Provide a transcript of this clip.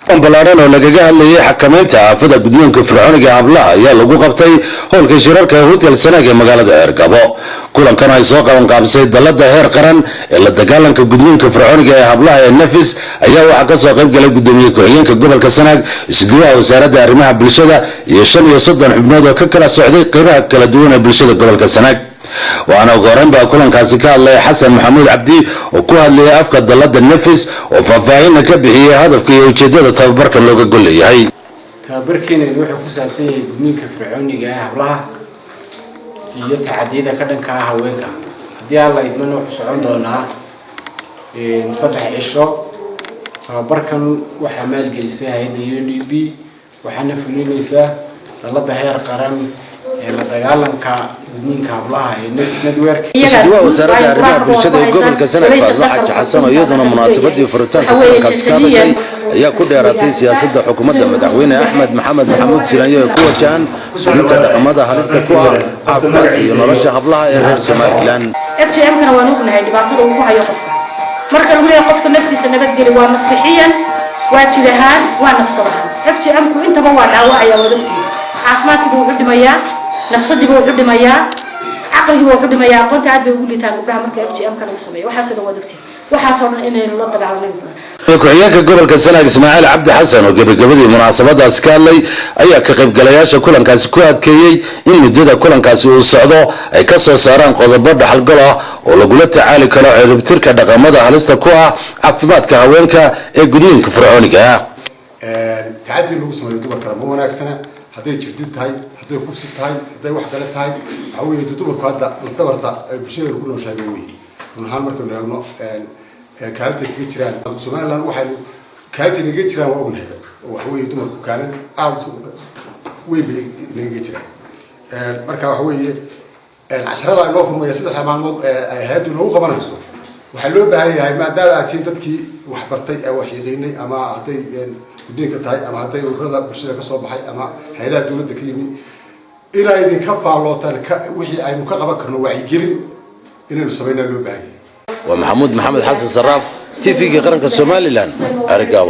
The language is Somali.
ballaaran oo lagaga hadlayay xakamaynta aafada gudniinka fircooniga hablaha ayaa lagu qabtay howlka shirarka hotel Sanaag ee magaalada Eergabo. kulankan ay soo qaban qaabsay dalada heer qaran ee la dagaalanka gudniinka fircooniga ee hablaha ee Nafis ayaa waxa ka soo qayb galay gudoomiye ku-xigeenka gobolka Sanaag, isduwaha wasaaradda arrimaha bulshada iyo 35 xubnood oo ka kala socday qaybaha kala duwan ee bulshada gobolka Sanaag. waana go'aan baa kulankaasi ka hadlay Xasan Maxamuud Cabdi oo ku hadlayay afka dalada Nafis oo faahfaahin ka bixiyay hadafka iyo ujeedada tababarkan looga gol leeyahay. tababarkeena wuxuu ku saabsan yahay gudniinka fircooniga ee hablaha iyo tacadiyada ka dhanka ah haweenka. hadii alla idmana wuxuu socon doonaa 3 cisho. tababarkan waxaa maalgelisay hay'adda UNDP waxaana fulinaysaa dalada heer qaran ee la dagaalanka gudniinka hablaha ee Nafis Network. isduwaha wasaaradda arrimaha bulshada ee gobolka Sanaag Fadlax Xasan oo iyaduna munaasabadii furitaanka kulankaas ka hadashay ayaa ku dheeraatay siyaasadda xukuumadda madaxweyne Axmed Maxamed Maxamuud Silaanyo ee ku wajahan suulinta dhaqamada halista ku ah caafimaadka iyo nolosha hablaha ee reer Somaliland. FGM kana waan ognahay dhibaatada uu ku hayo qofka. marka lagu leeyahay qofka naftiisa nabadgeli waa maskaxiyan, waa jirahaan, waa nafsadahan. FGM ku intaba waa dhaawacaya wadagtii. caafimaadkiiba wuxuu dhimayaa, nafsadiiba wuxuu dhimayaa, caqligiiba wuxuu dhimayaa, aqoonta aad bay ugu liitaan gabdhaha marka FGM kana uu sameeyo. waxaas oo wadagtii. waxaas oo dhan inay la dagaalanayno. ku-xigeenka gobolka Sanaag Ismaaciil Cabdi Xasan oo gabagabadii munaasabadaas ka hadlay ayaa ka qaybgalayaasha kulankaasi ku adkeeyay in muddada kulankaasi uu socdo ay ka soo saaraan qodobo dhaxalgal ah oo lagula tacaali karo ciribtirka dhaqamada halista ku ah caafimaadka haweenka ee gudniinka fircooniga ah. tacaddi lagu sameeyo dumarka ma wanaagsana. hadday jirtid tahay, hadday kufsi tahay, hadday wax kale tahay, waxa weeye dumarku hadda lafdabarta bulshada lagu nooshahay weeye. runahaan markaynu eegno kaalinta kaga jiraan Somaliland waxaynu kaalinta kaga jiraan waa ognahay oo wax weeye dumarku kaalin aad weyn bay kaga jiraan. marka waxa weeye casharada inoo furmaya 3 maalmood ay hay'addu noogu qabanayso waxaa loo baahan yahay maadaama aad tihiin dadkii wax bartay ee wax yaqiinay ama hadday gudniinka tahay ama hadday ururada bulshada ka soo baxay ama hay'adaha dawladda ka yimi inay idinka faallootaan wixii aynu ka qaban karno wacyigelin inaynu sameynaa loo baahan yahay. ومحمود محمد حسن صراف تيفي قرنك Somaliland Eergabo.